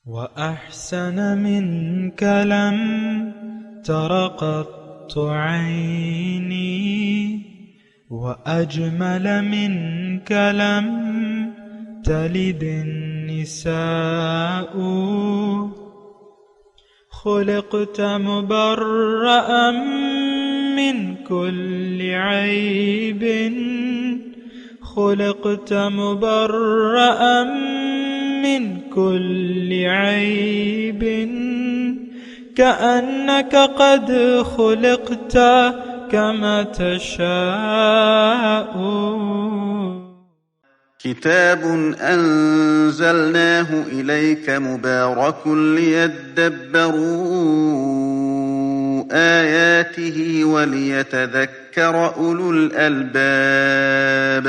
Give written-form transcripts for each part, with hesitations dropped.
وأحسن منك لم تر قط عيني، وأجمل منك لم تلد النساء. خلقت مبرأ من كل عيب، خلقت مبرأ من كل عيب، كأنك قد خلقت كما تشاء. كتاب أنزلناه إليك مبارك ليدبروا آياته وليتذكر أولو الألباب.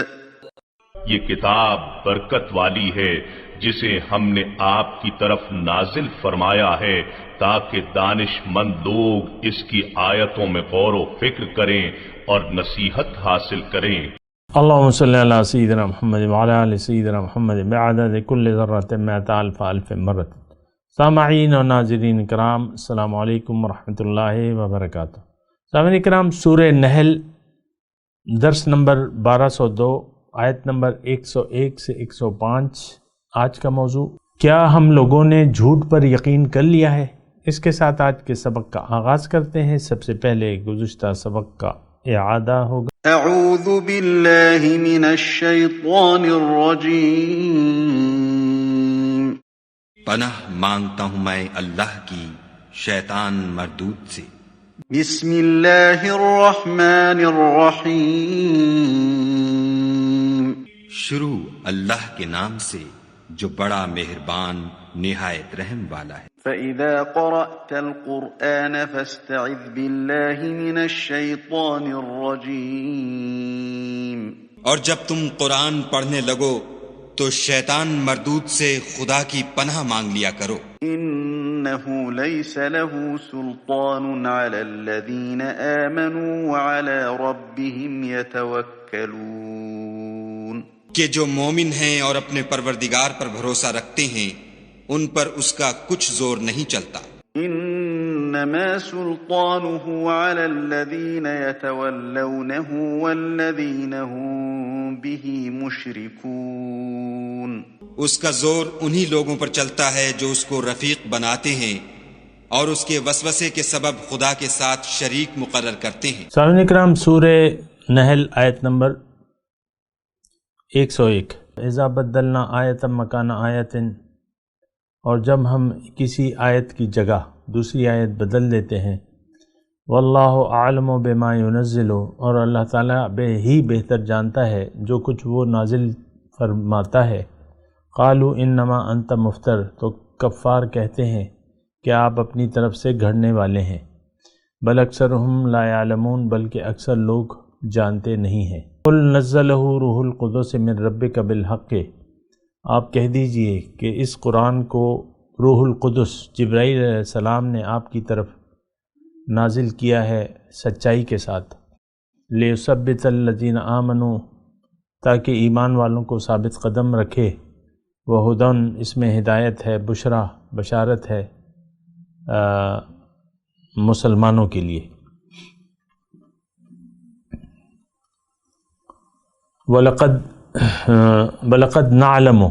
یہ کتاب برکت والی ہے جسے ہم نے آپ کی طرف نازل فرمایا ہے تاکہ دانش مند لوگ اس کی آیتوں میں غور و فکر کریں اور نصیحت حاصل کریں۔ اللہم صلی علی سیدنا محمد وعلی آل سیدنا محمد بعدد کل ذرۃ مئۃ الف الف مرۃ۔ سامعین و ناظرین کرام، السلام علیکم ورحمۃ اللہ وبرکاتہ۔ سامعین کرام، سورہ نحل درس نمبر 1202 آیت نمبر 101 سے 105 آج کا موضوع۔ کیا ہم لوگوں نے جھوٹ پر یقین کر لیا ہے؟ اس کے ساتھ آج کے سبق کا آغاز کرتے ہیں۔ سب سے پہلے گزشتہ سبق کا اعادہ ہوگا۔ اعوذ باللہ من الشیطان الرجیم۔ پناہ مانگتا ہوں میں اللہ کی شیطان مردود سے۔ بسم اللہ الرحمن الرحیم۔ شروع اللہ کے نام سے جو بڑا مہربان نہایت رحم والا ہے۔ فَإِذَا قَرَأْتَ الْقُرْآنَ فَاسْتَعِذْ بِاللَّهِ مِنَ الشَّيْطَانِ الرَّجِيمِ۔ اور جب تم قرآن پڑھنے لگو تو شیطان مردود سے خدا کی پناہ مانگ لیا کرو۔ إِنَّهُ لَيْسَ لَهُ سُلْطَانٌ عَلَى الَّذِينَ آمَنُوا وَعَلَى رَبِّهِمْ يَتَوَكَّلُونَ۔ کہ جو مومن ہیں اور اپنے پروردگار پر بھروسہ رکھتے ہیں ان پر اس کا کچھ زور نہیں چلتا۔ انما سلطانه على الذين يتولونه والذين هم به مشركون۔ اس کا زور انہی لوگوں پر چلتا ہے جو اس کو رفیق بناتے ہیں اور اس کے وسوسے کے سبب خدا کے ساتھ شریک مقرر کرتے ہیں۔ سامعین اکرام، سورہ نحل آیت نمبر 101۔ اذا بدلنا آیۃ مکان آیۃ، اور جب ہم کسی آیت کی جگہ دوسری آیت بدل دیتے ہیں، واللہ اعلم بما ینزل، اور اللہ تعالیٰ ہی بہتر جانتا ہے جو کچھ وہ نازل فرماتا ہے، قالوا انما انت مفتر، تو کفار کہتے ہیں کہ آپ اپنی طرف سے گھڑنے والے ہیں، بل اکثرہم لا یعلمون، بلکہ اکثر لوگ جانتے نہیں ہیں۔ قل نزلہ روح القدس من ربک بالحق، آپ کہہ دیجئے کہ اس قرآن کو روح القدس جبرائیل علیہ السلام نے آپ کی طرف نازل کیا ہے سچائی کے ساتھ، لِيُثَبِّتَ الَّذِينَ آمَنُوا، تاکہ ایمان والوں کو ثابت قدم رکھے، وَهُدًى، اس میں ہدایت ہے، بشرا، بشارت ہے مسلمانوں کے لیے۔ وَلَقَدْ نَعْلَمُ،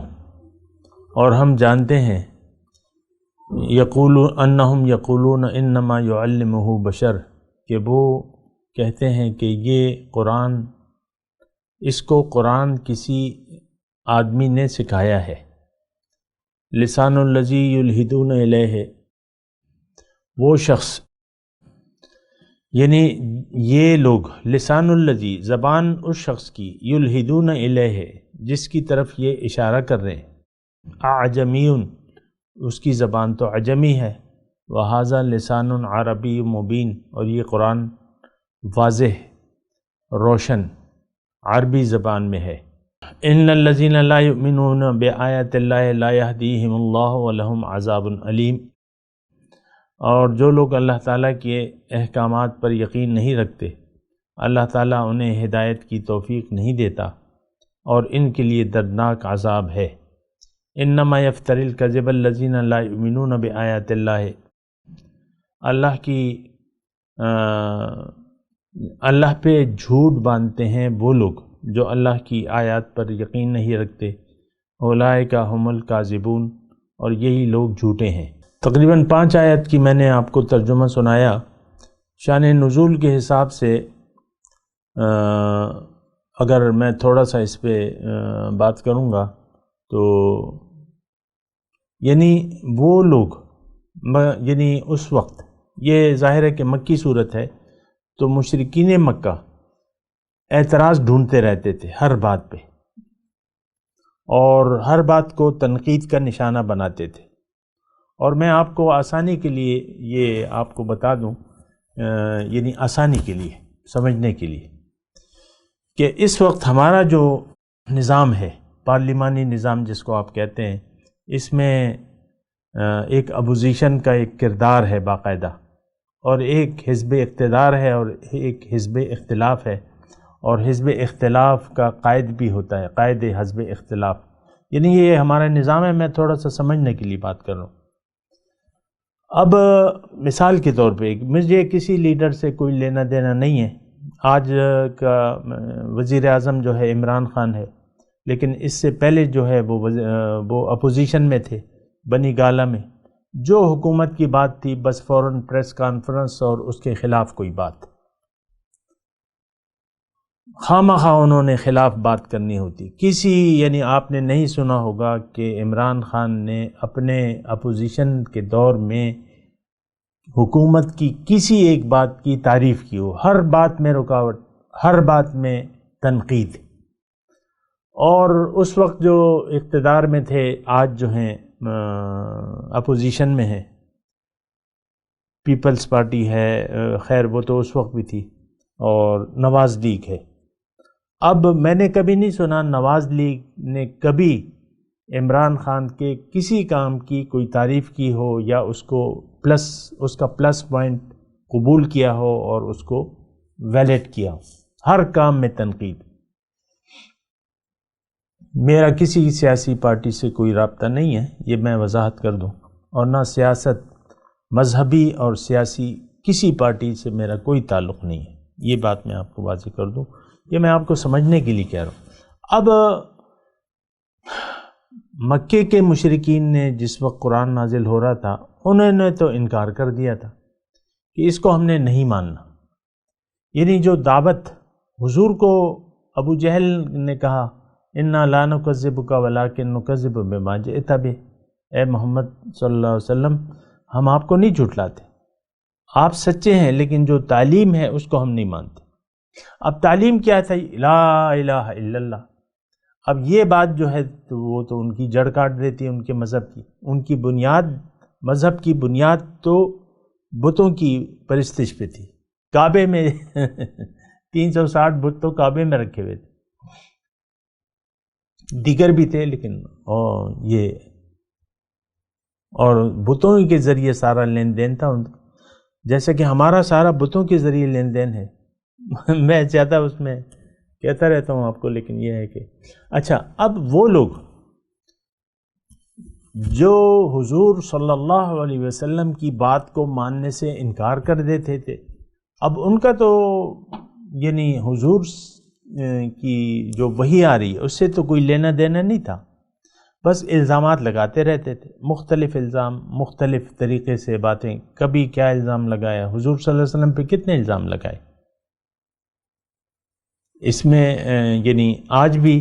اور ہم جانتے ہیں، انہم یقولون انما یعلمہ بشر، کہ وہ کہتے ہیں کہ یہ قرآن، اس کو قرآن کسی آدمی نے سکھایا ہے۔ لسان الذی یلحدون الیہ، وہ شخص، یعنی یہ لوگ، لسان الذی، زبان اس شخص کی، یلحدون الیہ، جس کی طرف یہ اشارہ کر رہے ہیں، اعجمی، اس کی زبان تو عجمی ہے، وہذا لسان عربی مبین، اور یہ قرآن واضح روشن عربی زبان میں ہے۔ ان الذین لا یؤمنون بآیات اللہ لا یہدیہم اللہ ولہم عذاب علیم، اور جو لوگ اللہ تعالیٰ کے احکامات پر یقین نہیں رکھتے، اللہ تعالیٰ انہیں ہدایت کی توفیق نہیں دیتا، اور ان کے لیے دردناک عذاب ہے۔ انما یفتری الکذب الذین لا یؤمنون بآیات اللہ، اللہ پہ جھوٹ باندھتے ہیں وہ لوگ جو اللہ کی آیات پر یقین نہیں رکھتے، اولئک ھم الکاذبون، اور یہی لوگ جھوٹے ہیں۔ تقریباً 5 آیت کی میں نے آپ کو ترجمہ سنایا۔ شان نزول کے حساب سے اگر میں تھوڑا سا اس پہ بات کروں گا تو یعنی وہ لوگ یعنی اس وقت، یہ ظاہر ہے کہ مکی صورت ہے تو مشرکین مکہ اعتراض ڈھونڈتے رہتے تھے ہر بات پہ، اور ہر بات کو تنقید کا نشانہ بناتے تھے۔ اور میں آپ کو آسانی کے لیے یہ آپ کو بتا دوں، یعنی آسانی کے لیے سمجھنے کے لیے، کہ اس وقت ہمارا جو نظام ہے، پارلیمانی نظام جس کو آپ کہتے ہیں، اس میں ایک اپوزیشن کا ایک کردار ہے باقاعدہ، اور ایک حزب اقتدار ہے اور ایک حزب اختلاف ہے، اور حزب اختلاف کا قائد بھی ہوتا ہے، قائد حزب اختلاف، یعنی یہ ہمارا نظام ہے۔ میں تھوڑا سا سمجھنے کے لیے بات کر رہا ہوں۔ اب مثال کے طور پہ مجھے کسی لیڈر سے کوئی لینا دینا نہیں ہے۔ آج کا وزیر اعظم جو ہے عمران خان ہے، لیکن اس سے پہلے جو ہے وہ اپوزیشن میں تھے، بنی گالہ میں۔ جو حکومت کی بات تھی بس فوراً پریس کانفرنس اور اس کے خلاف کوئی بات، خواہ انہوں نے خلاف بات کرنی ہوتی کسی، یعنی آپ نے نہیں سنا ہوگا کہ عمران خان نے اپنے اپوزیشن کے دور میں حکومت کی کسی ایک بات کی تعریف کی ہو، ہر بات میں رکاوٹ، ہر بات میں تنقید۔ اور اس وقت جو اقتدار میں تھے، آج جو ہیں اپوزیشن میں ہیں، پیپلز پارٹی ہے، خیر وہ تو اس وقت بھی تھی، اور نواز لیگ ہے۔ اب میں نے کبھی نہیں سنا نواز لیگ نے کبھی عمران خان کے کسی کام کی کوئی تعریف کی ہو، یا اس کا پلس پوائنٹ قبول کیا ہو اور اس کو ویلڈ کیا ہو۔ ہر کام میں تنقید۔ میرا کسی سیاسی پارٹی سے کوئی رابطہ نہیں ہے، یہ میں وضاحت کر دوں، اور نہ سیاست، مذہبی اور سیاسی کسی پارٹی سے میرا کوئی تعلق نہیں ہے، یہ بات میں آپ کو واضح کر دوں، یہ میں آپ کو سمجھنے کے لیے کہہ رہا ہوں۔ اب مکے کے مشرکین نے جس وقت قرآن نازل ہو رہا تھا، انہوں نے تو انکار کر دیا تھا کہ اس کو ہم نے نہیں ماننا، یعنی جو دعوت حضور کو ابو جہل نے کہا اِنَّا لَا نُكَذِّبُكَ وَلَٰكِن نُكَذِّبُ بِمَا جِئْتَ بِهِ، اے محمد صلی اللہ علیہ وسلم، ہم آپ کو نہیں جھٹلاتے، آپ سچے ہیں، لیکن جو تعلیم ہے اس کو ہم نہیں مانتے۔ اب تعلیم کیا تھا؟ لا الہ الا اللہ۔ اب یہ بات جو ہے تو وہ تو ان کی جڑ کاٹ دیتی ہے ان کے مذہب کی۔ ان کی بنیاد، مذہب کی بنیاد تو بتوں کی پرستش پہ تھی۔ کعبے میں 360 بت تو کعبے میں رکھے ہوئے تھے، دیگر بھی تھے، لیکن اور بتوں کے ذریعے سارا لین دین تھا ان کا، جیسے کہ ہمارا سارا بتوں کے ذریعے لین دین ہے۔ میں زیادہ اس میں کہتا رہتا ہوں آپ کو، لیکن یہ ہے کہ اچھا، اب وہ لوگ جو حضور صلی اللہ علیہ وسلم کی بات کو ماننے سے انکار کر دیتے تھے، اب ان کا تو یعنی حضور کی جو وحی آ رہی ہے اس سے تو کوئی لینا دینا نہیں تھا، بس الزامات لگاتے رہتے تھے، مختلف الزام، مختلف طریقے سے باتیں۔ کبھی کیا الزام لگایا، حضور صلی اللہ علیہ وسلم پہ کتنے الزام لگائے۔ اس میں یعنی آج بھی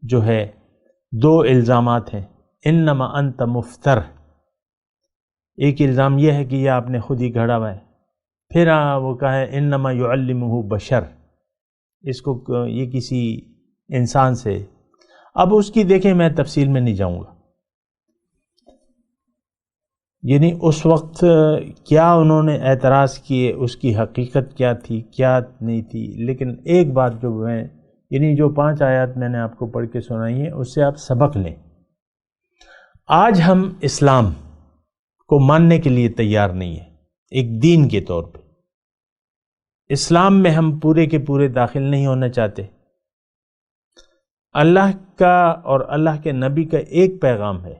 جو ہے 2 الزامات ہیں، انما انت مفتر۔ ایک الزام یہ ہے کہ یہ آپ نے خود ہی گھڑا ہوا ہے، پھر وہ کہا ہے انما یعلمہ بشر، اس کو یہ کسی انسان سے۔ اب اس کی دیکھیں، میں تفصیل میں نہیں جاؤں گا، یعنی اس وقت کیا انہوں نے اعتراض کیے، اس کی حقیقت کیا تھی، کیا نہیں تھی۔ لیکن ایک بات جو ہے، یعنی جو 5 آیات میں نے آپ کو پڑھ کے سنائی ہیں، اس سے آپ سبق لیں۔ آج ہم اسلام کو ماننے کے لیے تیار نہیں ہیں، ایک دین کے طور پہ اسلام میں ہم پورے کے پورے داخل نہیں ہونا چاہتے۔ اللہ کا اور اللہ کے نبی کا ایک پیغام ہے،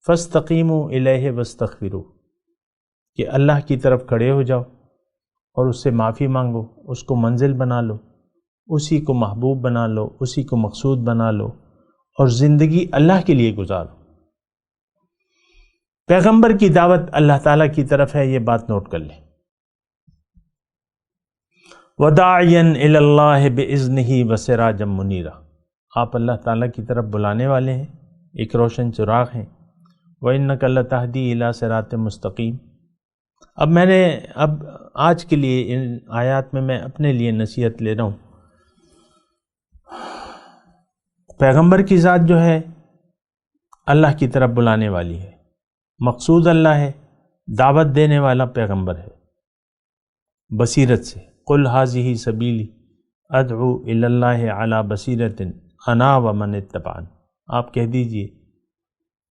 فاستقیموا الیہ واستغفروا، کہ اللہ کی طرف کھڑے ہو جاؤ اور اس سے معافی مانگو، اس کو منزل بنا لو، اسی کو محبوب بنا لو، اسی کو مقصود بنا لو اور زندگی اللہ کے لیے گزارو۔ پیغمبر کی دعوت اللہ تعالیٰ کی طرف ہے، یہ بات نوٹ کر لیں۔ وَدَاعِيًا إِلَى اللَّهِ بِإِذْنِهِ وَسِرَاجًا مُنِيرًا، آپ اللہ تعالیٰ کی طرف بلانے والے ہیں، ایک روشن چراغ ہیں۔ وَإِنَّكَ لَتَهْدِي إِلَى صِرَاطٍ مُسْتَقِيمٍ۔ اب آج کے لیے ان آیات میں اپنے لیے نصیحت لے رہا ہوں۔ پیغمبر کی ذات جو ہے اللہ کی طرف بلانے والی ہے، مقصود اللہ ہے، دعوت دینے والا پیغمبر ہے بصیرت سے۔ قل ھذہ سبیلی ادعو الی اللہ علی بصیرۃ انا ومن اتبعن، آپ کہہ دیجئے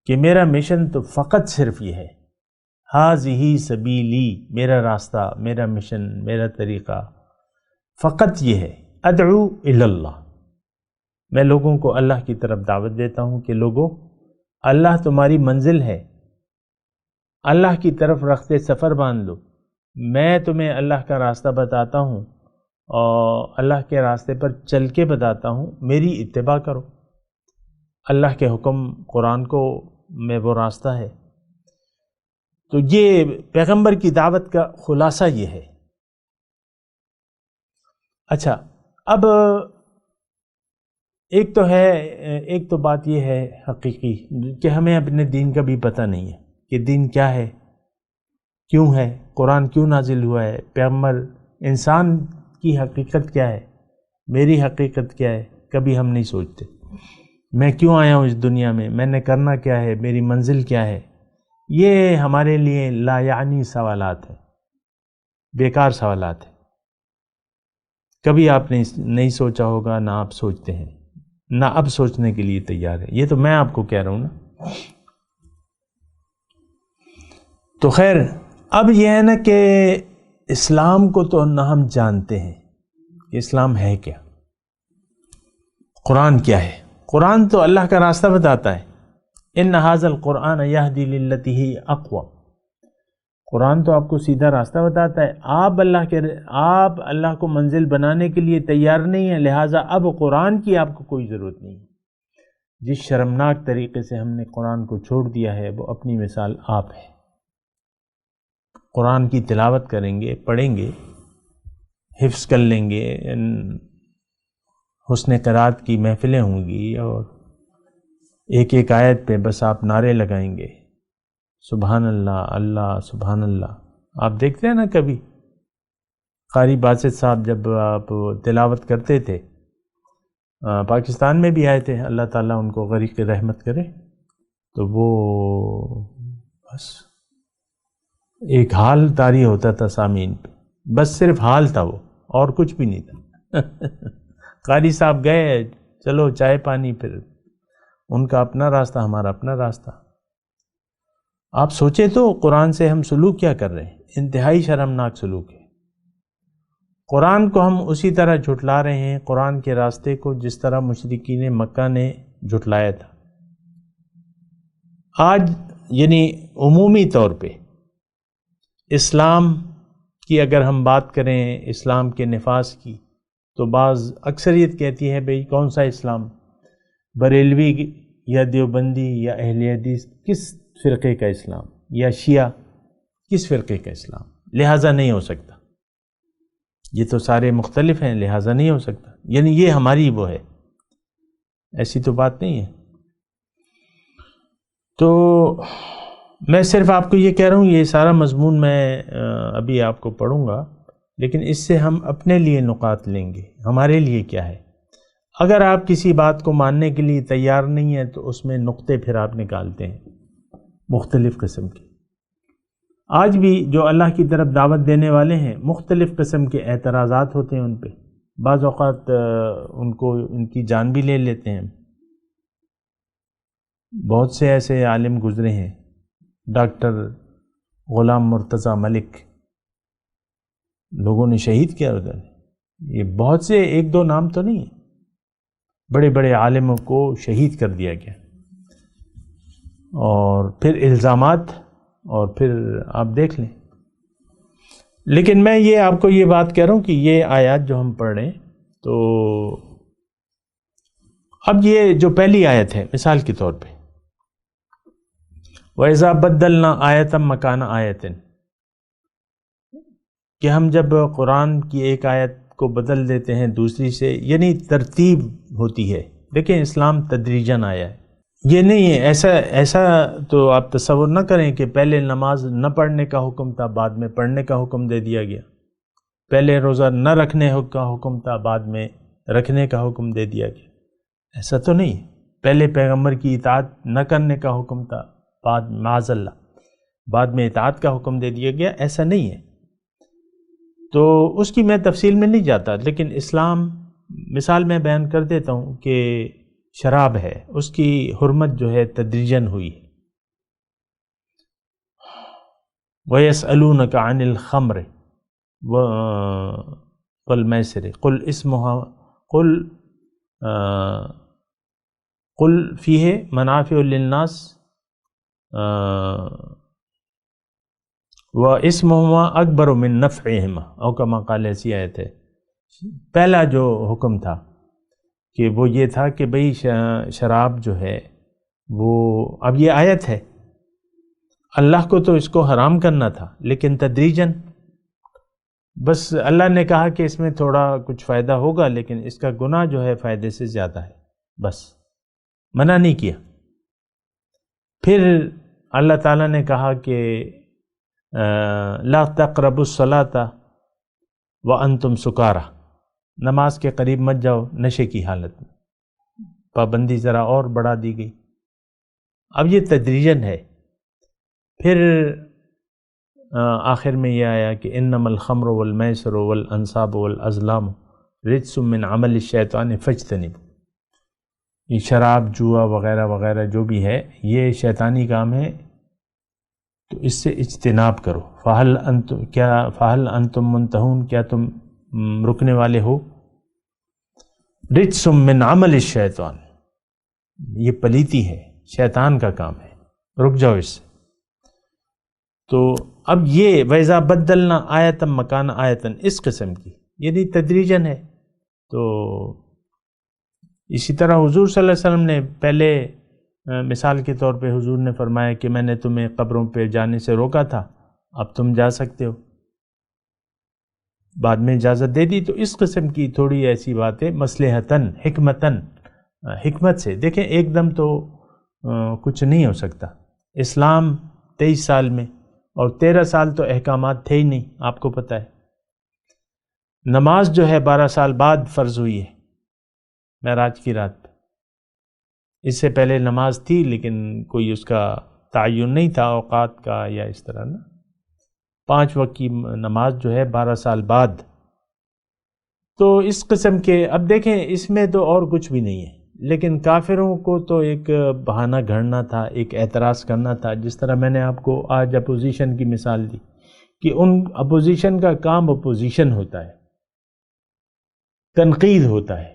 کہ میرا مشن تو فقط صرف یہ ہے، ھذہ سبیلی، میرا راستہ، میرا مشن، میرا طریقہ فقط یہ ہے، ادعو الی اللہ، میں لوگوں کو اللہ کی طرف دعوت دیتا ہوں کہ لوگوں، اللہ تمہاری منزل ہے، اللہ کی طرف رخت سفر باندھ لو، میں تمہیں اللہ کا راستہ بتاتا ہوں اور اللہ کے راستے پر چل کے بتاتا ہوں، میری اتباع کرو۔ اللہ کے حکم قرآن کو میں وہ راستہ ہے۔ تو یہ پیغمبر کی دعوت کا خلاصہ یہ ہے۔ اچھا، اب ایک تو بات یہ ہے حقیقی کہ ہمیں اپنے دین کا بھی پتہ نہیں ہے کہ دین کیا ہے، کیوں ہے، قرآن کیوں نازل ہوا ہے، پیغمبر، انسان کی حقیقت کیا ہے، میری حقیقت کیا ہے، کبھی ہم نہیں سوچتے۔ میں کیوں آیا ہوں اس دنیا میں نے کرنا کیا ہے، میری منزل کیا ہے، یہ ہمارے لیے لا یعنی سوالات ہیں، بیکار سوالات ہیں۔ کبھی آپ نے نہیں سوچا ہوگا، نہ آپ سوچتے ہیں، نہ اب سوچنے کے لیے تیار ہے۔ یہ تو میں آپ کو کہہ رہا ہوں نا۔ تو خیر، اب یہ ہے نا کہ اسلام کو تو نہ ہم جانتے ہیں کہ اسلام ہے کیا، قرآن کیا ہے۔ قرآن تو اللہ کا راستہ بتاتا ہے، ان ھذا القرآن یہدی للتی ہی اقوم۔ قرآن تو آپ کو سیدھا راستہ بتاتا ہے، آپ اللہ کو منزل بنانے کے لیے تیار نہیں ہیں، لہٰذا اب قرآن کی آپ کو کوئی ضرورت نہیں ہے۔ جس شرمناک طریقے سے ہم نے قرآن کو چھوڑ دیا ہے وہ اپنی مثال آپ ہے۔ قرآن کی تلاوت کریں گے، پڑھیں گے، حفظ کر لیں گے، حسن قرات کی محفلیں ہوں گی اور ایک ایک آیت پہ بس آپ نعرے لگائیں گے، سبحان اللہ، اللہ سبحان اللہ۔ آپ دیکھتے ہیں نا کبھی قاری باسط صاحب جب آپ تلاوت کرتے تھے، پاکستان میں بھی آئے تھے، اللہ تعالیٰ ان کو غریق رحمت کرے، تو وہ بس ایک حال طاری ہوتا تھا سامعین پہ، بس صرف حال تھا وہ، اور کچھ بھی نہیں تھا۔ قاری صاحب گئے، چلو چائے پانی، پھر ان کا اپنا راستہ، ہمارا اپنا راستہ۔ آپ سوچیں تو قرآن سے ہم سلوک کیا کر رہے ہیں، انتہائی شرمناک سلوک ہے۔ قرآن کو ہم اسی طرح جھٹلا رہے ہیں، قرآن کے راستے کو، جس طرح مشرکین مکہ نے جھٹلایا تھا۔ آج یعنی عمومی طور پہ اسلام کی اگر ہم بات کریں، اسلام کے نفاذ کی، تو بعض اکثریت کہتی ہے بھئی کون سا اسلام، بریلوی یا دیوبندی یا اہل حدیث، کس فرقے کا اسلام، یا شیعہ کس فرقے کا اسلام، لہٰذا نہیں ہو سکتا، یہ تو سارے مختلف ہیں، لہٰذا نہیں ہو سکتا، یعنی یہ ہماری وہ ہے، ایسی تو بات نہیں ہے۔ تو میں صرف آپ کو یہ کہہ رہا ہوں، یہ سارا مضمون میں ابھی آپ کو پڑھوں گا، لیکن اس سے ہم اپنے لیے نکات لیں گے، ہمارے لیے کیا ہے۔ اگر آپ کسی بات کو ماننے کے لیے تیار نہیں ہیں تو اس میں نقطے پھر آپ نکالتے ہیں مختلف قسم کے۔ آج بھی جو اللہ کی طرف دعوت دینے والے ہیں، مختلف قسم کے اعتراضات ہوتے ہیں ان پہ، بعض اوقات ان کی جان بھی لے لیتے ہیں۔ بہت سے ایسے عالم گزرے ہیں، ڈاکٹر غلام مرتضیٰ ملک، لوگوں نے شہید کیا ادھر، یہ بہت سے، ایک دو نام تو نہیں ہیں، بڑے بڑے عالموں کو شہید کر دیا گیا، اور پھر الزامات، اور پھر آپ دیکھ لیں۔ لیکن میں یہ آپ کو یہ بات کہہ رہا ہوں کہ یہ آیات جو ہم پڑھ رہے ہیں، تو اب یہ جو پہلی آیت ہے مثال کے طور پہ، وَإِذَا بَدَّلْنَا آیَةً مَكَانَ آیَةٍ، کہ ہم جب قرآن کی ایک آیت کو بدل دیتے ہیں دوسری سے، یعنی ترتیب ہوتی ہے۔ دیکھیں اسلام تدریجاً آیا ہے، یہ نہیں ہے ایسا تو آپ تصور نہ کریں کہ پہلے نماز نہ پڑھنے کا حکم تھا، بعد میں پڑھنے کا حکم دے دیا گیا، پہلے روزہ نہ رکھنے کا حکم تھا، بعد میں رکھنے کا حکم دے دیا گیا۔ ایسا تو نہیں ہے، پہلے پیغمبر کی اطاعت نہ کرنے کا حکم تھا، بعد معاذ اللہ بعد میں اطاعت کا حکم دے دیا گیا، ایسا نہیں ہے۔ تو اس کی میں تفصیل میں نہیں جاتا، لیکن اسلام، مثال میں بیان کر دیتا ہوں کہ شراب ہے، اس کی حرمت جو ہے تدریجاً ہوئی ہے۔ وَيَسْأَلُونَكَ عَنِ الْخَمْرِ وَالْمَيْسِرِ قُلْ فِيهِ مَنَافِعُ لِلنَّاسِ وَإِسْمُهُمَا أَكْبَرُ مِن نَفْعِهِمَا، او کما قال، ایسی آیت ہے۔ پہلا جو حکم تھا کہ وہ یہ تھا کہ بھئی شراب جو ہے وہ، اب یہ آیت ہے، اللہ کو تو اس کو حرام کرنا تھا، لیکن تدریجاً، بس اللہ نے کہا کہ اس میں تھوڑا کچھ فائدہ ہوگا، لیکن اس کا گناہ جو ہے فائدے سے زیادہ ہے، بس منع نہیں کیا۔ پھر اللہ تعالیٰ نے کہا کہ لا تقربوا الصلاۃ وانتم سکارى، نماز کے قریب مت جاؤ نشے کی حالت میں، پابندی ذرا اور بڑھا دی گئی۔ اب یہ تدریجاً ہے۔ پھر آخر میں یہ آیا کہ انما الخمر والمیسر والانصاب والازلام رجس من عمل الشیطان فاجتنبوا، یہ شراب، جوا وغیرہ وغیرہ جو بھی ہے یہ شیطانی کام ہے، تو اس سے اجتناب کرو۔ فہل انتم منتہون، کیا تم رکنے والے ہو؟ رجس من عمل الشیطان، یہ پلیتی ہے، شیطان کا کام ہے، رک جاؤ اس سے۔ تو اب یہ وَإِذَا بَدَّلْنَا آیَةً مَكَانَ آیَةٍ اس قسم کی، یعنی تدریجاً ہے۔ تو اسی طرح حضور صلی اللہ علیہ وسلم نے پہلے مثال کے طور پہ حضور نے فرمایا کہ میں نے تمہیں قبروں پہ جانے سے روکا تھا، اب تم جا سکتے ہو، بعد میں اجازت دے دی۔ تو اس قسم کی تھوڑی ایسی باتیں مصلحتاً حکمتاً، حکمت سے، دیکھیں ایک دم تو کچھ نہیں ہو سکتا۔ اسلام 23 سال میں، اور 13 سال تو احکامات تھے ہی نہیں، آپ کو پتہ ہے۔ نماز جو ہے 12 سال بعد فرض ہوئی ہے، معراج کی رات پہ۔ اس سے پہلے نماز تھی، لیکن کوئی اس کا تعین نہیں تھا اوقات کا یا اس طرح نا۔ 5 وقت کی نماز جو ہے 12 سال بعد۔ تو اس قسم کے، اب دیکھیں اس میں تو اور کچھ بھی نہیں ہے، لیکن کافروں کو تو ایک بہانہ گھڑنا تھا، ایک اعتراض کرنا تھا۔ جس طرح میں نے آپ کو آج اپوزیشن کی مثال دی کہ ان اپوزیشن کا کام اپوزیشن ہوتا ہے، تنقید ہوتا ہے،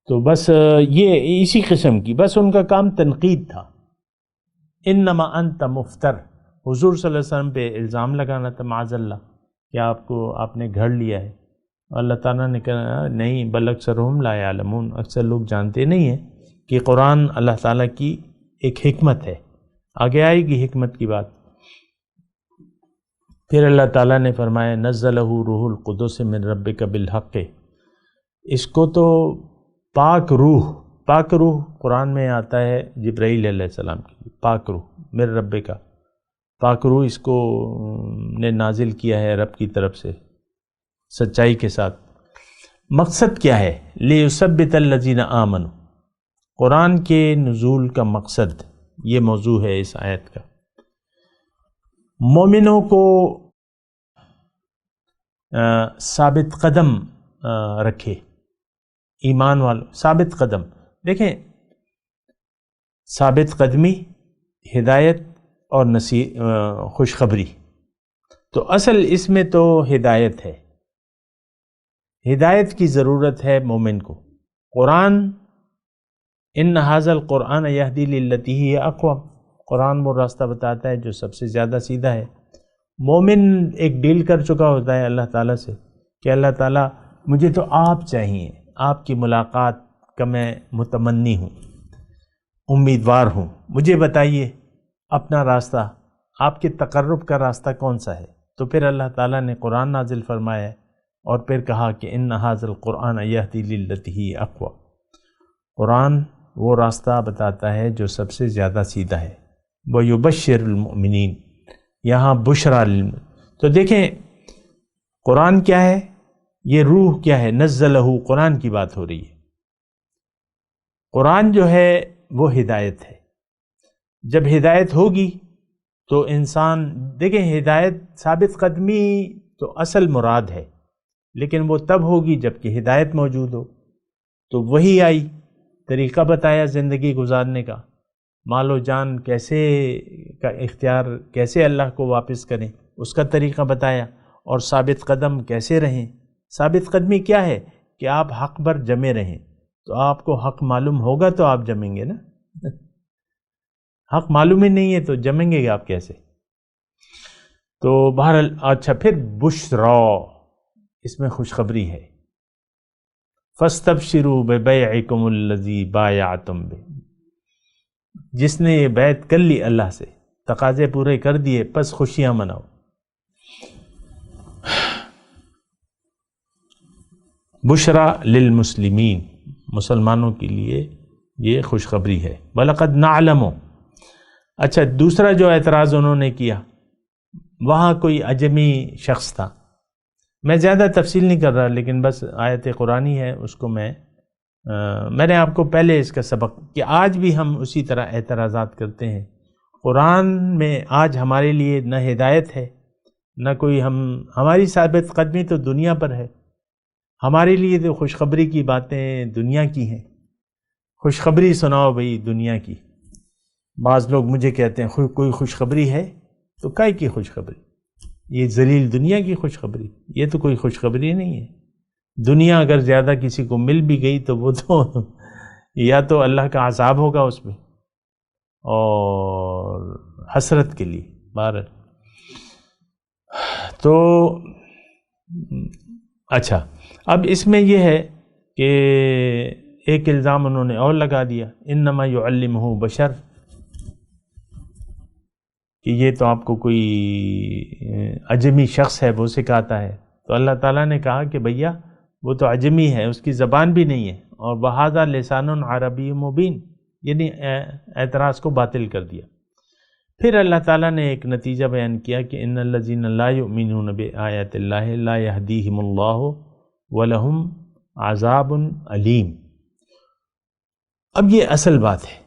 تو بس یہ اسی قسم کی، بس ان کا کام تنقید تھا۔ انما انت مفتر، حضور صلی اللہ علیہ وسلم پہ الزام لگانا تھا، معاذ اللہ، کہ آپ نے گھڑ لیا ہے۔ اللہ تعالیٰ نے کہا نہیں، بل اکثرہم لا یعلمون، اکثر لوگ جانتے نہیں ہیں کہ قرآن اللہ تعالیٰ کی ایک حکمت ہے۔ آگے آئے گی حکمت کی بات۔ پھر اللہ تعالیٰ نے فرمایا نزلہ روح القدس من ربک بالحق، اس کو تو پاک روح قرآن میں آتا ہے جبرائیل علیہ السلام کی، پاک روح من ربک، پاک روح اس کو نے نازل کیا ہے رب کی طرف سے سچائی کے ساتھ۔ مقصد کیا ہے؟ لِيُثَبِّتَ الَّذِينَ آمَنُوا، قرآن کے نزول کا مقصد یہ موضوع ہے اس آیت کا، مومنوں کو ثابت قدم رکھے، ایمان والوں ثابت قدم۔ دیکھیں ثابت قدمی، ہدایت اور خوشخبری، تو اصل اس میں تو ہدایت ہے، ہدایت کی ضرورت ہے مومن کو، قرآن ان ھذا القرآن یہدی للتی ہی اقوم، قرآن وہ راستہ بتاتا ہے جو سب سے زیادہ سیدھا ہے۔ مومن ایک ڈیل کر چکا ہوتا ہے اللہ تعالیٰ سے کہ اللہ تعالیٰ مجھے تو آپ چاہیے، آپ کی ملاقات کا میں متمنی ہوں، امیدوار ہوں، مجھے بتائیے اپنا راستہ، آپ کے تقرب کا راستہ کون سا ہے؟ تو پھر اللہ تعالیٰ نے قرآن نازل فرمایا ہے اور پھر کہا کہ ان ھذا القرآن یہدی للتی ہی اقوم، قرآن وہ راستہ بتاتا ہے جو سب سے زیادہ سیدھا ہے۔ وَيُبَشِّرُ الْمُؤْمِنِينَ، یہاں بشرا تو دیکھیں قرآن کیا ہے، یہ روح کیا ہے، نزلہ، قرآن کی بات ہو رہی ہے۔ قرآن جو ہے وہ ہدایت ہے، جب ہدایت ہوگی تو انسان، دیکھیں ہدایت ثابت قدمی تو اصل مراد ہے، لیکن وہ تب ہوگی جب کہ ہدایت موجود ہو۔ تو وہی آئی، طریقہ بتایا زندگی گزارنے کا، مال و جان کیسے کا اختیار، کیسے اللہ کو واپس کریں اس کا طریقہ بتایا، اور ثابت قدم کیسے رہیں۔ ثابت قدمی کیا ہے کہ آپ حق پر جمے رہیں، تو آپ کو حق معلوم ہوگا تو آپ جمیں گے نا، حق معلوم ہی نہیں ہے تو جمیں گے آپ کیسے؟ تو بہرحال اچھا، پھر بشرا، اس میں خوشخبری ہے، فاستبشروا ببیعکم الذی بایعتم بہ، جس نے یہ بیعت کر لی اللہ سے، تقاضے پورے کر دیے، پس خوشیاں مناؤ۔ بشرا للمسلمین، مسلمانوں کے لیے یہ خوشخبری ہے۔ وَلَقَدْ نَعْلَمُ، اچھا دوسرا جو اعتراض انہوں نے کیا، وہاں کوئی عجمی شخص تھا، میں زیادہ تفصیل نہیں کر رہا، لیکن بس آیت قرآنی ہے، اس کو میں نے آپ کو پہلے اس کا سبق کہ آج بھی ہم اسی طرح اعتراضات کرتے ہیں۔ قرآن میں آج ہمارے لیے نہ ہدایت ہے، نہ کوئی ہماری ثابت قدمی تو دنیا پر ہے، ہمارے لیے تو خوشخبری کی باتیں دنیا کی ہیں، خوشخبری سناؤ بھئی دنیا کی۔ بعض لوگ مجھے کہتے ہیں کوئی خوشخبری ہے، تو کائے کی خوشخبری؟ یہ ذلیل دنیا کی خوشخبری، یہ تو کوئی خوشخبری نہیں ہے۔ دنیا اگر زیادہ کسی کو مل بھی گئی تو وہ تو یا تو اللہ کا عذاب ہوگا اس میں، اور حسرت کے لیے بہرحال۔ تو اچھا، اب اس میں یہ ہے کہ ایک الزام انہوں نے اور لگا دیا، انما یعلمہ بشر، کہ یہ تو آپ کو کوئی عجمی شخص ہے وہ سکھاتا ہے۔ تو اللہ تعالیٰ نے کہا کہ بھیا وہ تو عجمی ہے، اس کی زبان بھی نہیں ہے، اور وَهَذَا لِسَانٌ عَرَبِيٌّ مُبِينٌ، یعنی اعتراض کو باطل کر دیا۔ پھر اللہ تعالیٰ نے ایک نتیجہ بیان کیا کہ ان الذین لا یؤمنون بآیات اللہ لا یہدیہم اللہ ولہم عذاب علیم۔ اب یہ اصل بات ہے،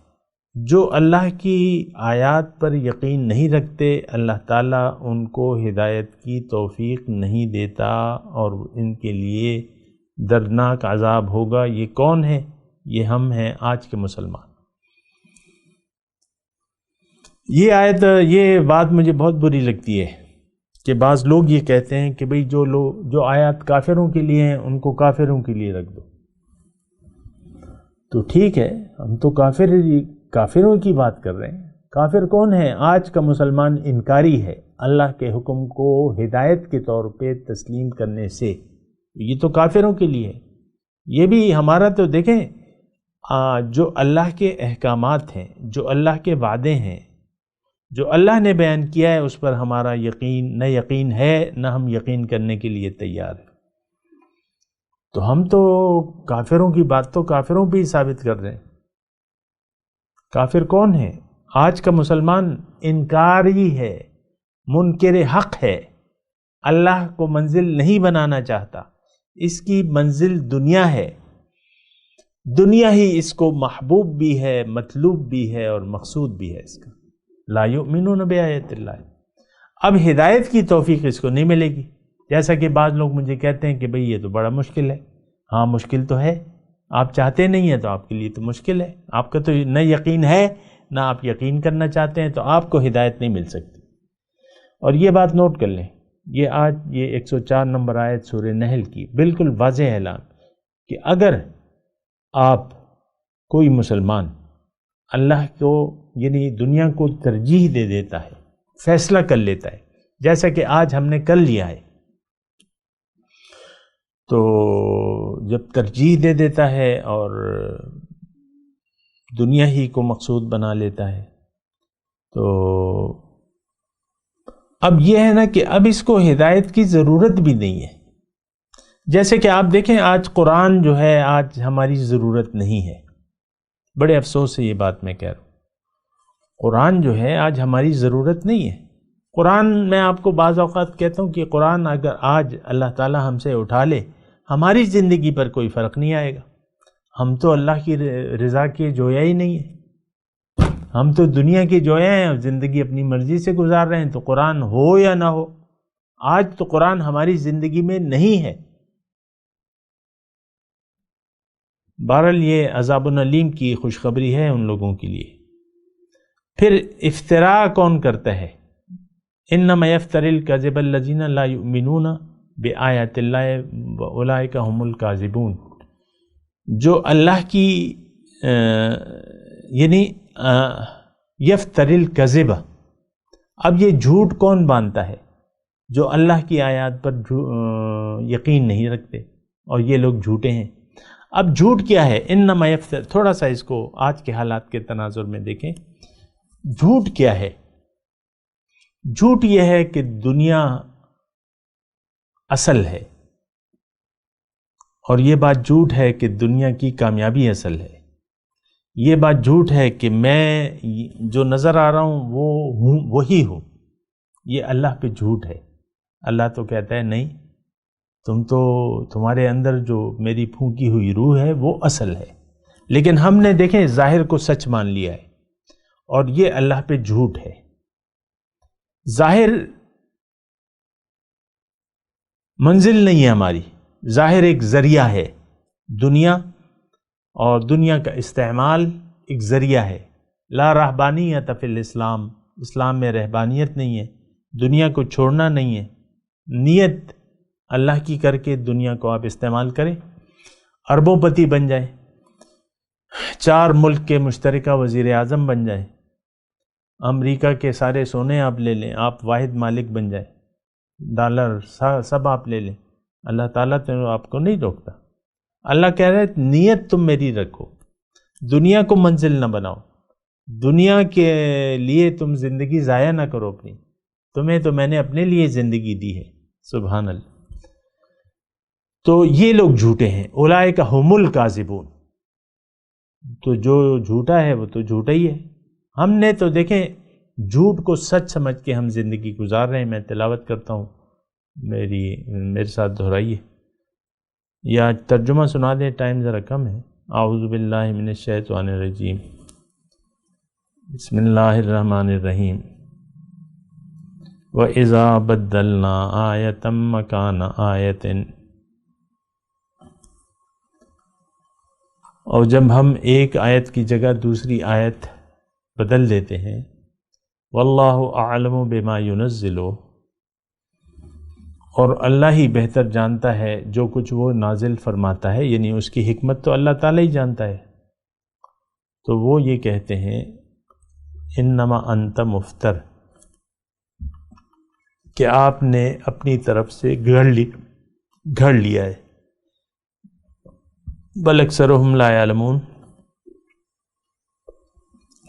جو اللہ کی آیات پر یقین نہیں رکھتے، اللہ تعالیٰ ان کو ہدایت کی توفیق نہیں دیتا، اور ان کے لیے دردناک عذاب ہوگا۔ یہ کون ہے؟ یہ ہم ہیں آج کے مسلمان۔ یہ آیت، یہ بات مجھے بہت بری لگتی ہے کہ بعض لوگ یہ کہتے ہیں کہ بھئی جو آیات کافروں کے لیے ہیں ان کو کافروں کے لیے رکھ دو۔ تو ٹھیک ہے، ہم تو کافروں کی بات کر رہے ہیں۔ کافر کون ہے؟ آج کا مسلمان انکاری ہے اللہ کے حکم کو ہدایت کے طور پہ تسلیم کرنے سے، یہ تو کافروں کے لیے ہے۔ یہ بھی ہمارا تو دیکھیں، جو اللہ کے احکامات ہیں، جو اللہ کے وعدے ہیں، جو اللہ نے بیان کیا ہے، اس پر ہمارا یقین نہ یقین ہے، نہ ہم یقین کرنے کے لیے تیار ہیں۔ تو ہم تو کافروں کی بات تو کافروں پہ ہی ثابت کر رہے ہیں۔ کافر کون ہے؟ آج کا مسلمان انکاری ہے، منکر حق ہے، اللہ کو منزل نہیں بنانا چاہتا، اس کی منزل دنیا ہے، دنیا ہی اس کو محبوب بھی ہے، مطلوب بھی ہے، اور مقصود بھی ہے اس کا۔ لا یؤمنون بآیات اللہ، اب ہدایت کی توفیق اس کو نہیں ملے گی۔ جیسا کہ بعض لوگ مجھے کہتے ہیں کہ بھئی یہ تو بڑا مشکل ہے۔ ہاں مشکل تو ہے، آپ چاہتے نہیں ہیں تو آپ کے لیے تو مشکل ہے، آپ کا تو نہ یقین ہے نہ آپ یقین کرنا چاہتے ہیں، تو آپ کو ہدایت نہیں مل سکتی۔ اور یہ بات نوٹ کر لیں، یہ آج یہ 104 نمبر آیت سورہ نحل کی بالکل واضح اعلان کہ اگر آپ کوئی مسلمان اللہ کو یعنی دنیا کو ترجیح دے دیتا ہے، فیصلہ کر لیتا ہے، جیسا کہ آج ہم نے کر لیا ہے، تو جب ترجیح دے دیتا ہے اور دنیا ہی کو مقصود بنا لیتا ہے، تو اب یہ ہے نا کہ اب اس کو ہدایت کی ضرورت بھی نہیں ہے۔ جیسے کہ آپ دیکھیں آج قرآن جو ہے آج ہماری ضرورت نہیں ہے، بڑے افسوس سے یہ بات میں کہہ رہا ہوں، قرآن جو ہے آج ہماری ضرورت نہیں ہے۔ قرآن میں آپ کو بعض اوقات کہتا ہوں کہ قرآن اگر آج اللہ تعالی ہم سے اٹھا لے، ہماری زندگی پر کوئی فرق نہیں آئے گا، ہم تو اللہ کی رضا کے جویا ہی نہیں ہیں، ہم تو دنیا کے جویا ہیں اور زندگی اپنی مرضی سے گزار رہے ہیں، تو قرآن ہو یا نہ ہو آج تو قرآن ہماری زندگی میں نہیں ہے۔ بہرحال یہ عذاب علیم کی خوشخبری ہے ان لوگوں کے لیے۔ پھر افتراء کون کرتا ہے؟ انما یفتری الکذب الذین لا یؤمنون بآیات اللہ واولئک هم الکاذبون، جو اللہ کی یعنی یفتری الکذب، اب یہ جھوٹ کون باندھتا ہے؟ جو اللہ کی آیات پر یقین نہیں رکھتے، اور یہ لوگ جھوٹے ہیں۔ اب جھوٹ کیا ہے؟ انما یفتر، تھوڑا سا اس کو آج کے حالات کے تناظر میں دیکھیں، جھوٹ کیا ہے؟ جھوٹ یہ ہے کہ دنیا اصل ہے، اور یہ بات جھوٹ ہے کہ دنیا کی کامیابی اصل ہے، یہ بات جھوٹ ہے کہ میں جو نظر آ رہا ہوں وہ ہوں وہی ہوں، یہ اللہ پہ جھوٹ ہے۔ اللہ تو کہتا ہے نہیں، تمہارے اندر جو میری پھونکی ہوئی روح ہے وہ اصل ہے، لیکن ہم نے دیکھیں ظاہر کو سچ مان لیا ہے، اور یہ اللہ پہ جھوٹ ہے۔ ظاہر منزل نہیں ہے ہماری، ظاہر ایک ذریعہ ہے، دنیا اور دنیا کا استعمال ایک ذریعہ ہے۔ لا رہبانیت فی الاسلام، اسلام میں رہبانیت نہیں ہے، دنیا کو چھوڑنا نہیں ہے، نیت اللہ کی کر کے دنیا کو آپ استعمال کریں، اربوں پتی بن جائیں، 4 ملک کے مشترکہ وزیر اعظم بن جائیں، امریکہ کے سارے سونے آپ لے لیں، آپ واحد مالک بن جائیں، ڈالر سب آپ لے لیں، اللہ تعالیٰ تو آپ کو نہیں روکتا۔ اللہ کہہ رہے نیت تم میری رکھو، دنیا کو منزل نہ بناؤ، دنیا کے لیے تم زندگی ضائع نہ کرو اپنی، تمہیں تو میں نے اپنے لیے زندگی دی ہے۔ سبحان اللہ۔ تو یہ لوگ جھوٹے ہیں، اولئک ھم الکاذبون، تو جو جھوٹا ہے وہ تو جھوٹا ہی ہے۔ ہم نے تو دیکھیں جھوٹ کو سچ سمجھ کے ہم زندگی گزار رہے ہیں۔ میں تلاوت کرتا ہوں، میرے ساتھ دہرائیے، یا ترجمہ سنا دیں، ٹائم ذرا کم ہے۔ اعوذ باللہ من الشیطان الرجیم، بسم اللہ الرحمن الرحیم۔ وَإِذَا بَدَّلْنَا آیَةً مَّكَانَ آیَةٍ، اور جب ہم ایک آیت کی جگہ دوسری آیت بدل دیتے ہیں، واللہ اعلم بما ينزل، اور اللہ ہی بہتر جانتا ہے جو کچھ وہ نازل فرماتا ہے، یعنی اس کی حکمت تو اللہ تعالیٰ ہی جانتا ہے، تو وہ یہ کہتے ہیں انما انت مفتر، کہ آپ نے اپنی طرف سے گھڑ لیا ہے، بل اکثرهم لا یعلمون،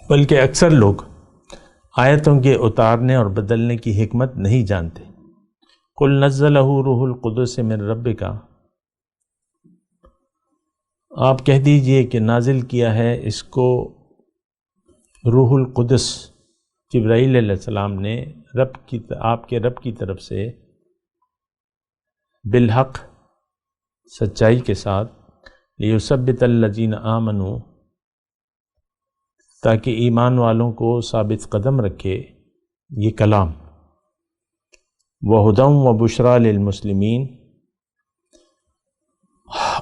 بلکہ اکثر لوگ آیتوں کے اتارنے اور بدلنے کی حکمت نہیں جانتے۔ قل نزلہ روح القدس من ربک، آپ کہہ دیجئے کہ نازل کیا ہے اس کو روح القدس، جبرائیل علیہ السلام نے آپ کے رب کی طرف سے، بالحق، سچائی کے ساتھ، لیثبت الذین آمنوا، تاکہ ایمان والوں کو ثابت قدم رکھے یہ کلام، وہدی وبشریٰ للمسلمین،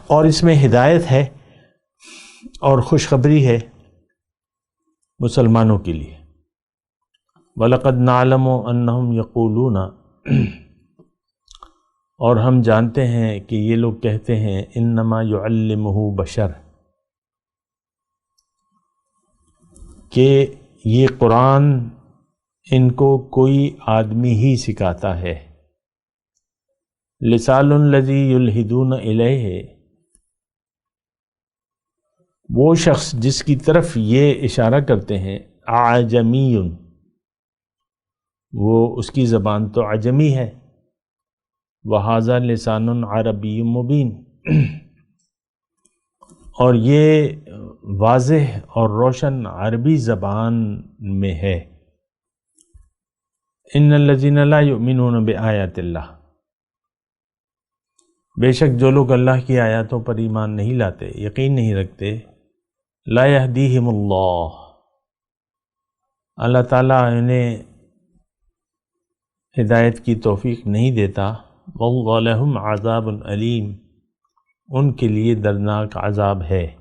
اور اس میں ہدایت ہے اور خوشخبری ہے مسلمانوں کے لیے۔ وَلَقَدْ نَعْلَمُ أَنَّهُمْ يَقُولُونَ، اور ہم جانتے ہیں کہ یہ لوگ کہتے ہیں انما يعلمہ بشر، کہ یہ قرآن ان کو کوئی آدمی ہی سکھاتا ہے۔ لسان الذی یلحدون الیہ، وہ شخص جس کی طرف یہ اشارہ کرتے ہیں، اعجمی، وہ اس کی زبان تو عجمی ہے، وَهَذَا لِسَانٌ عَرَبِيٌّ مُبِينٌ، اور یہ واضح اور روشن عربی زبان میں ہے۔ ان الذین لا یؤمنون بآیات اللہ، بے شک جو لوگ اللہ کی آیاتوں پر ایمان نہیں لاتے، یقین نہیں رکھتے، لا یہدیہم اللہ، اللہ تعالیٰ انہیں ہدایت کی توفیق نہیں دیتا، وَلَهُمْ عَذَابٌ علیم، ان کے لیے دردناک عذاب ہے۔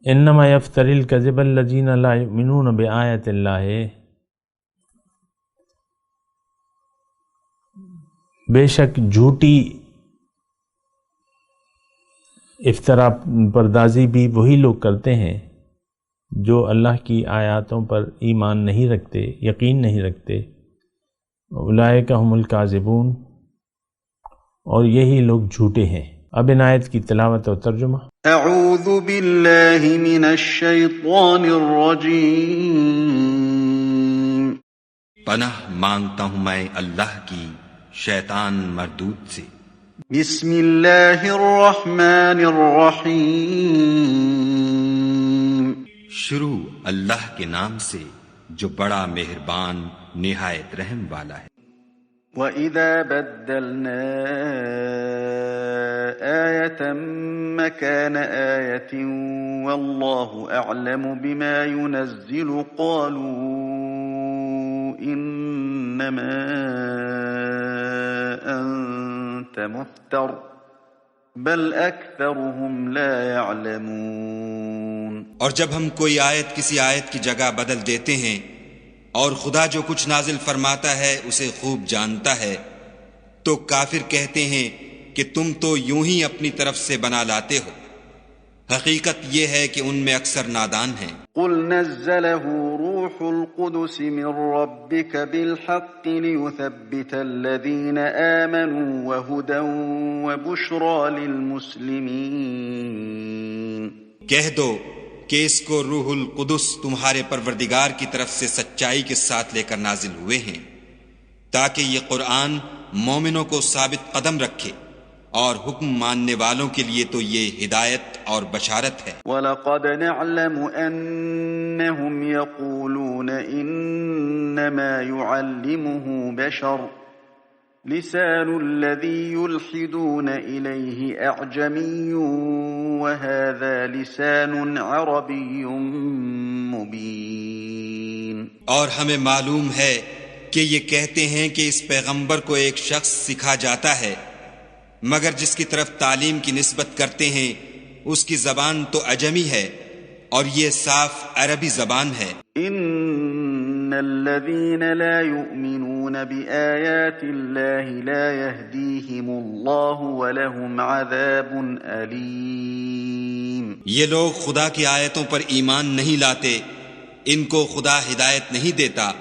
انما یفتری الکذب الذین لا یؤمنون بآیات اللہ، بے شک جھوٹی افطرا پردازی بھی وہی لوگ کرتے ہیں جو اللہ کی آیاتوں پر ایمان نہیں رکھتے، یقین نہیں رکھتے، اولئک هم الکاذبون، اور یہی لوگ جھوٹے ہیں۔ اب ان آیت کی تلاوت اور ترجمہ۔ اعوذ باللہ من الشیطان الرجیم، پناہ مانگتا ہوں میں اللہ کی شیطان مردود سے۔ بسم اللہ الرحمن الرحیم، شروع اللہ کے نام سے جو بڑا مہربان نہایت رحم والا ہے۔ وَإِذَا بَدَّلْنَا آيَةً مَّكَانَ آيَةٍ وَاللَّهُ أَعْلَمُ بِمَا يُنَزِّلُ قَالُوا إِنَّمَا أَنتَ مُفْتَرٍ بَلْ أَكْثَرُهُمْ لَا يَعْلَمُونَ۔ اور جب ہم کوئی آیت کسی آیت کی جگہ بدل دیتے ہیں، اور خدا جو کچھ نازل فرماتا ہے اسے خوب جانتا ہے، تو کافر کہتے ہیں کہ تم تو یوں ہی اپنی طرف سے بنا لاتے ہو، حقیقت یہ ہے کہ ان میں اکثر نادان ہیں۔ قل نزله روح القدس من ربك بالحق ليثبت الذين آمنوا وهدى وبشرى للمسلمين۔ کہہ دو کہ اس کو روح القدس تمہارے پروردگار کی طرف سے سچائی کے ساتھ لے کر نازل ہوئے ہیں، تاکہ یہ قرآن مومنوں کو ثابت قدم رکھے، اور حکم ماننے والوں کے لیے تو یہ ہدایت اور بشارت ہے۔ وَلَقَدْ نَعْلَمُ أَنَّهُمْ يَقُولُونَ إِنَّمَا يُعَلِّمُهُ بَشَرٌ لِسَانُ الَّذِي يُلْحِدُونَ إِلَيْهِ أَعْجَمِيٌّ وَهَذَا لِسَانٌ عَرَبِيٌّ مُبِينٌ۔ اور ہمیں معلوم ہے کہ یہ کہتے ہیں کہ اس پیغمبر کو ایک شخص سکھا جاتا ہے، مگر جس کی طرف تعلیم کی نسبت کرتے ہیں اس کی زبان تو عجمی ہے، اور یہ صاف عربی زبان ہے۔ ان الذين لا يؤمنون بآيات الله لا يهديهم الله ولهم عذاب أليم۔ یہ لوگ خدا کی آیتوں پر ایمان نہیں لاتے، ان کو خدا ہدایت نہیں دیتا،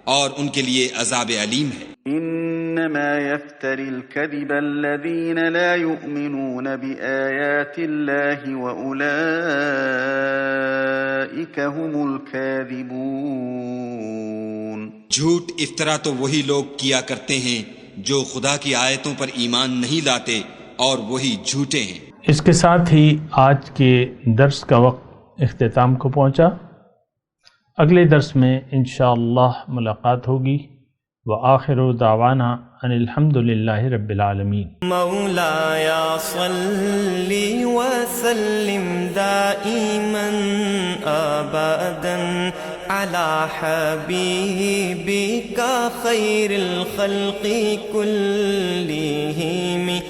اور ان کے لیے عذاب علیم ہے۔ انما يفتري الكذب الذين لا يؤمنون بآيات الله وأولئك هم الكاذبون۔ جھوٹ افطرا تو وہی لوگ کیا کرتے ہیں جو خدا کی آیتوں پر ایمان نہیں لاتے، اور وہی جھوٹے ہیں۔ اس کے ساتھ ہی آج کے درس کا وقت اختتام کو پہنچا۔ اگلے درس میں انشاءاللہ ملاقات ہوگی۔ وآخر دعوانا ان الحمد للہ رب العالمین۔ مولایا صلی وسلم دائما ابدا علی حبیبک خیر الخلق کلہم۔